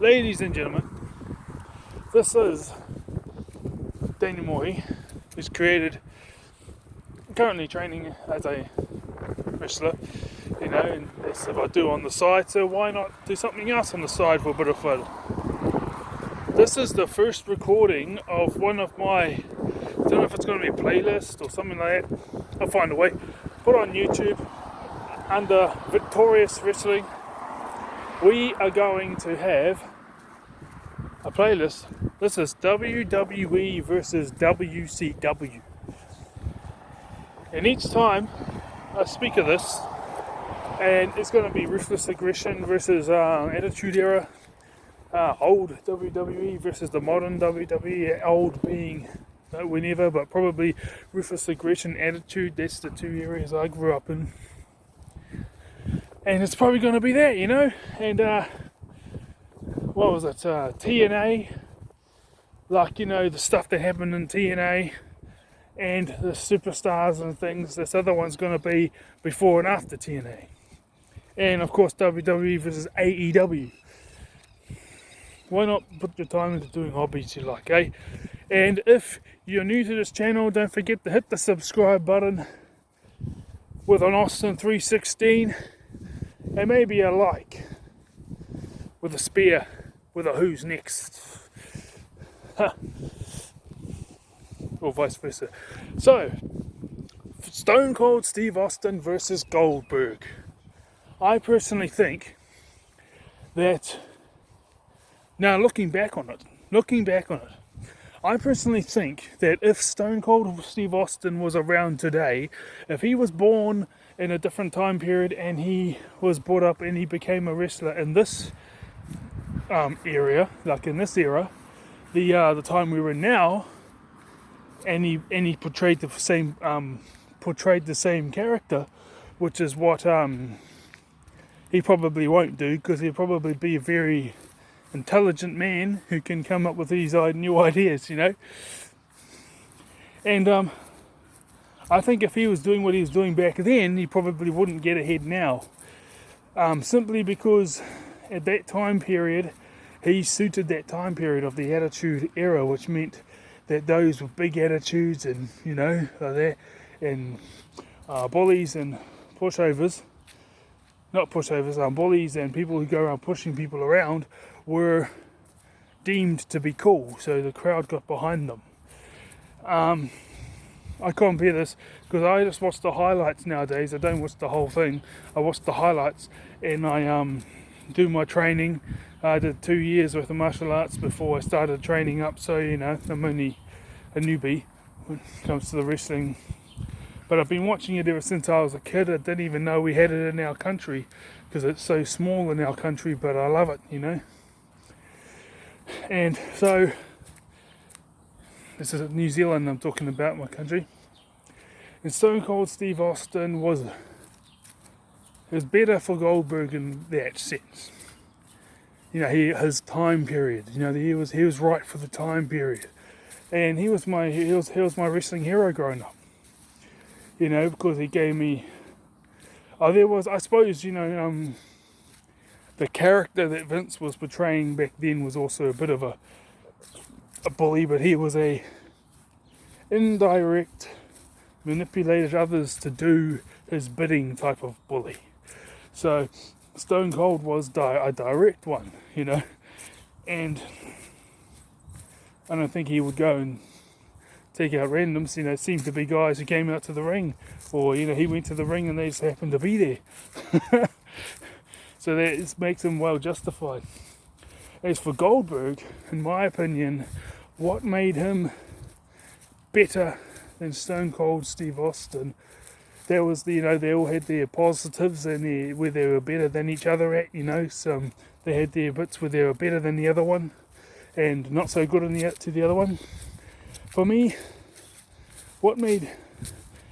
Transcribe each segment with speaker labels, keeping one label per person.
Speaker 1: Ladies and gentlemen, this is Daniel Mohi, who's currently training as a wrestler, and that's if I do on the side, so why not do something else on the side for a bit of fun. This is the first recording of one of my, I don't know if it's going to be a playlist or something like that, I'll find a way, put on YouTube under Victorious Wrestling. We are going to have a playlist. This is WWE versus WCW. And each time I speak of this, and it's going to be Ruthless Aggression versus Attitude Era, old WWE versus the modern WWE, old being whenever, but probably Ruthless Aggression, Attitude, that's the two areas I grew up in. And it's probably going to be that, and what was it, TNA, like, the stuff that happened in TNA, and the superstars and things. This other one's going to be before and after TNA. And of course WWE versus AEW. Why not put your time into doing hobbies you like, eh? And if you're new to this channel, don't forget to hit the subscribe button with an Austin 316 and maybe a like with a spear with a who's next. Or vice versa. So, Stone Cold Steve Austin versus Goldberg. I personally think that, now looking back on it, I personally think that if Stone Cold Steve Austin was around today, if he was born in a different time period and he was brought up and he became a wrestler in this area, like in this era, the time we were in now, and he portrayed the same character, which is what he probably won't do, because he'll probably be a very intelligent man who can come up with these new ideas, And I think if he was doing what he was doing back then, he probably wouldn't get ahead now. Simply because at that time period, he suited that time period of the Attitude Era, which meant that those with big attitudes and, that, and bullies and pushovers, not pushovers, bullies and people who go around pushing people around were deemed to be cool, so the crowd got behind them. I compare this because I just watch the highlights nowadays. I don't watch the whole thing. I watch the highlights, and I do my training. I did 2 years worth of martial arts before I started training up, so I'm only a newbie when it comes to the wrestling. But I've been watching it ever since I was a kid. I didn't even know we had it in our country because it's so small in our country, but I love it, And so, this is New Zealand I'm talking about, my country. And Stone Cold Steve Austin was better for Goldberg in that sense. His time period. He was right for the time period, and he was my wrestling hero growing up. Because he gave me. There was, I suppose, the character that Vince was portraying back then was also a bit of a bully, but he was a indirect, manipulated others to do his bidding type of bully. So Stone Cold was a direct one, and I don't think he would go and take out randoms. It seemed to be guys who came out to the ring, or he went to the ring and they just happened to be there. So that makes him well justified. As for Goldberg, in my opinion, what made him better than Stone Cold Steve Austin, that was they all had their positives and where they were better than each other at, so they had their bits where they were better than the other one and not so good to the other one. For me, what made,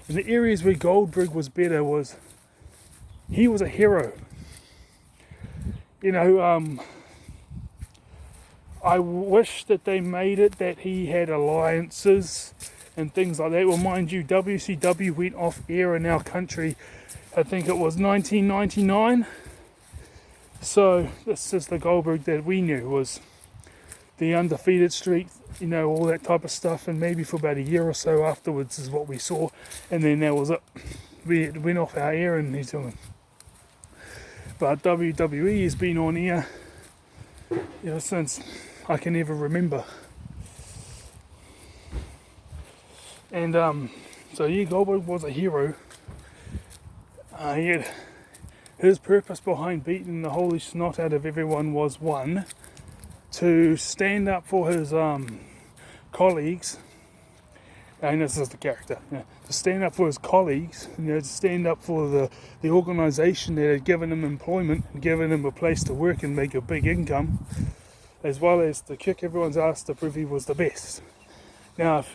Speaker 1: in the areas where Goldberg was better, was he was a hero. I wish that they made it that he had alliances and things like that. Well, mind you, WCW went off air in our country, I think it was 1999. So this is the Goldberg that we knew, was the undefeated streak, all that type of stuff, and maybe for about a year or so afterwards is what we saw, and then that was it. We went off our air in New Zealand. But WWE has been on air since I can ever remember. And so yeah, Goldberg was a hero. He had his purpose behind beating the holy snot out of everyone was, one, to stand up for his colleagues, and this is the character, to stand up for his colleagues, to stand up for the organisation that had given him employment and given him a place to work and make a big income, as well as to kick everyone's ass to prove he was the best. Now,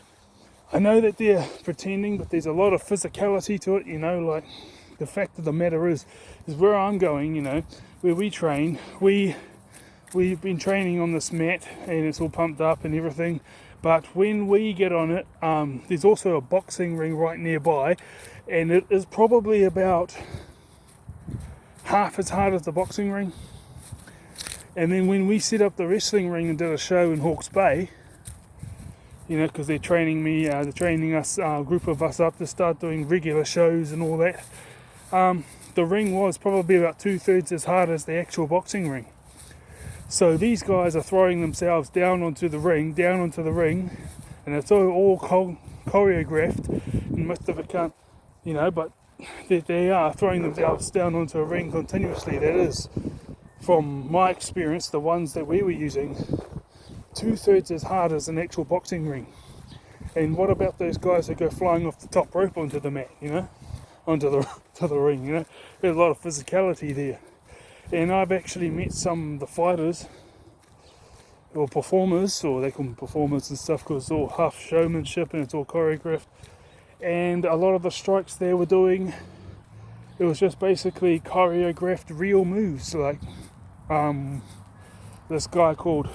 Speaker 1: I know that they're pretending, but there's a lot of physicality to it, like the fact of the matter is where I'm going, where we train, we've been training on this mat and it's all pumped up and everything, but when we get on it, there's also a boxing ring right nearby, and it is probably about half as hard as the boxing ring. And then when we set up the wrestling ring and did a show in Hawke's Bay, because they're training us, a group of us up to start doing regular shows and all that, the ring was probably about 2/3 as hard as the actual boxing ring. So these guys are throwing themselves down onto the ring, and it's all choreographed, and most of it can't, but they are throwing themselves down onto a ring continuously. That is, from my experience, the ones that we were using, 2/3 as hard as an actual boxing ring. And what about those guys that go flying off the top rope onto the mat, onto the ring, There's a lot of physicality there. And I've actually met some of the fighters, or performers, or they call them performers and stuff, because it's all half showmanship and it's all choreographed. And a lot of the strikes they were doing, it was just basically choreographed real moves. Like this guy called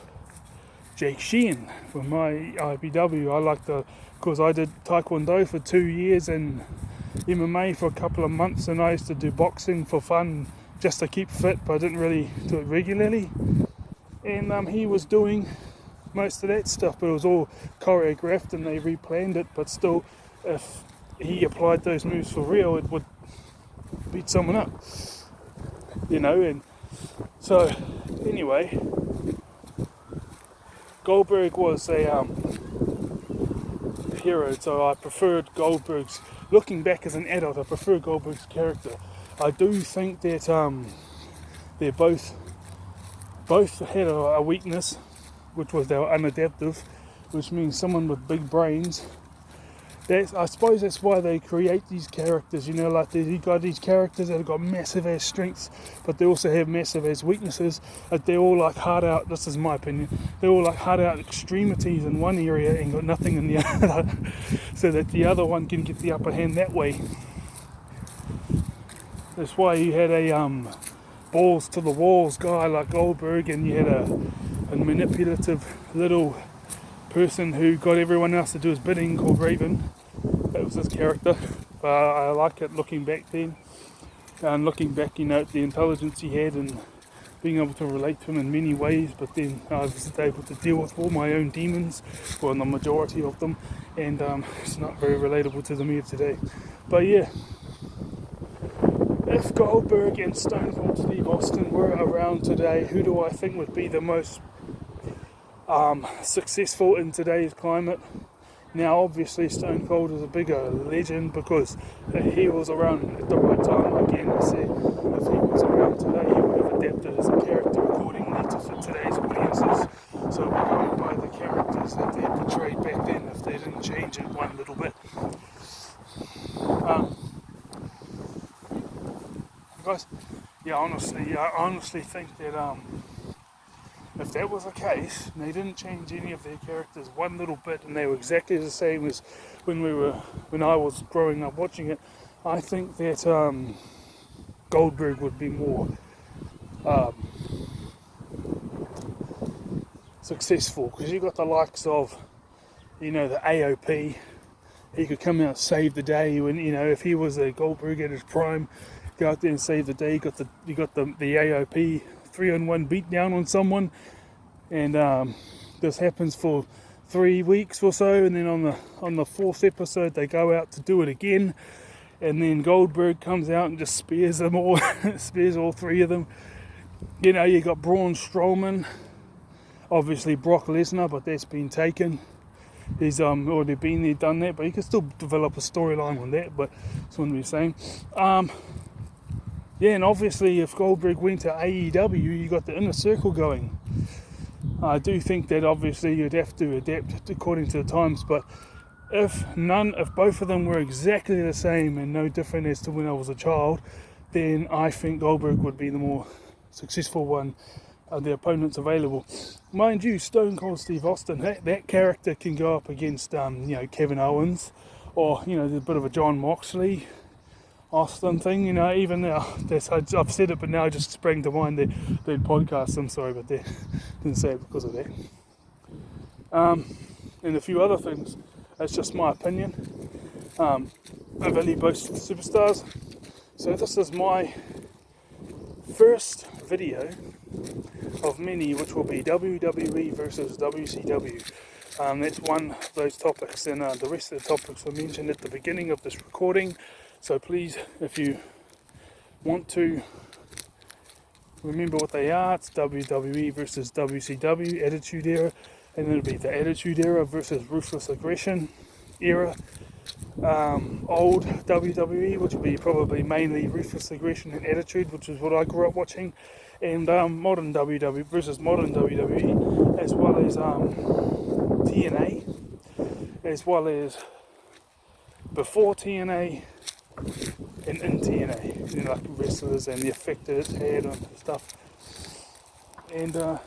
Speaker 1: Jake Sheehan from my IBW. Because I did Taekwondo for 2 years and MMA for a couple of months, and I used to do boxing for fun just to keep fit, but I didn't really do it regularly. And he was doing most of that stuff, but it was all choreographed and they replanned it. But still, if he applied those moves for real, it would beat someone up, And so, anyway, Goldberg was a hero, so I preferred Goldberg's. Looking back as an adult, I prefer Goldberg's character. I do think that they both had a weakness, which was they were unadaptive, which means someone with big brains. I suppose that's why they create these characters, like you got these characters that have got massive ass strengths, but they also have massive ass weaknesses. They're all like hard out, this is my opinion, they're all like hard out extremities in one area and got nothing in the other, so that the other one can get the upper hand that way. That's why you had a balls to the walls guy like Goldberg, and you had a manipulative little person who got everyone else to do his bidding called Raven. That was his character. I like it looking back then, and looking back, at the intelligence he had and being able to relate to him in many ways. But then I was able to deal with all my own demons, or the majority of them, and it's not very relatable to the me of today. But yeah, if Goldberg and Stone Cold Steve Austin were around today, who do I think would be the most successful in today's climate? Now, obviously, Stone Cold is a bigger legend because he was around at the right time. Again, I say, if he was around today, he would have adapted as a character accordingly to fit today's audiences. So we're going by the characters that they portrayed back then, if they didn't change it one little bit. Guys, yeah, I honestly think that if that was the case, and they didn't change any of their characters one little bit, and they were exactly the same as when I was growing up watching it, I think that Goldberg would be more successful, because you got the likes of, the AOP. He could come out and save the day when, if he was a Goldberg at his prime, go out there and save the day. You got the AOP 3-on-1 beatdown on someone, and this happens for 3 weeks or so, and then on the fourth episode they go out to do it again, and then Goldberg comes out and just spears them all, spears all 3 of them. You know, you got Braun Strowman, obviously Brock Lesnar, but that's been taken. He's already been there, done that, but you can still develop a storyline on that, but that's what I'm saying. Yeah, and obviously if Goldberg went to AEW, you got the Inner Circle going. I do think that obviously you'd have to adapt according to the times, but if both of them were exactly the same and no different as to when I was a child, then I think Goldberg would be the more successful one of the opponents available. Mind you, Stone Cold Steve Austin, that character can go up against Kevin Owens, or there's a bit of a John Moxley Austin thing, even now. I've said it, but now I just sprang to mind their podcast. I'm sorry, but they didn't say it because of that. And a few other things. That's just my opinion. I've only boasted superstars. So this is my first video of many, which will be WWE versus WCW. That's one of those topics, and the rest of the topics were mentioned at the beginning of this recording. So please, if you want to remember what they are, it's WWE versus WCW, Attitude Era, and it'll be the Attitude Era versus Ruthless Aggression Era. Old WWE, which will be probably mainly Ruthless Aggression and Attitude, which is what I grew up watching, and modern WWE versus modern WWE, as well as TNA, as well as before TNA and in TNA, like wrestlers and the effect that it had on stuff. And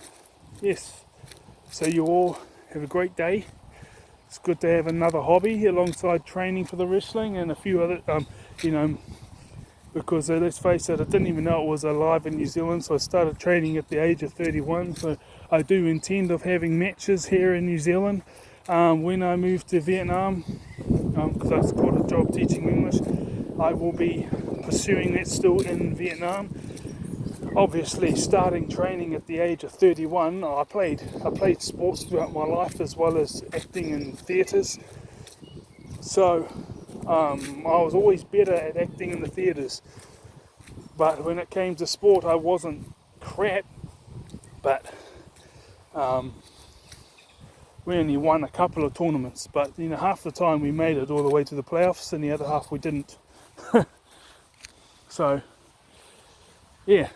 Speaker 1: yes, so you all have a great day. It's good to have another hobby alongside training for the wrestling and a few other, because let's face it, I didn't even know it was alive in New Zealand, so I started training at the age of 31, so I do intend of having matches here in New Zealand when I move to Vietnam, because I've got a job teaching English. I will be pursuing that still in Vietnam. Obviously, starting training at the age of 31, I played sports throughout my life as well as acting in theatres. So I was always better at acting in the theatres. But when it came to sport, I wasn't crap. But we only won a couple of tournaments. But half the time we made it all the way to the playoffs, and the other half we didn't. So yeah.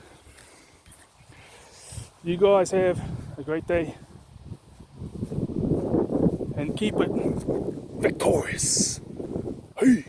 Speaker 1: You guys have a great day and keep it victorious. Hey!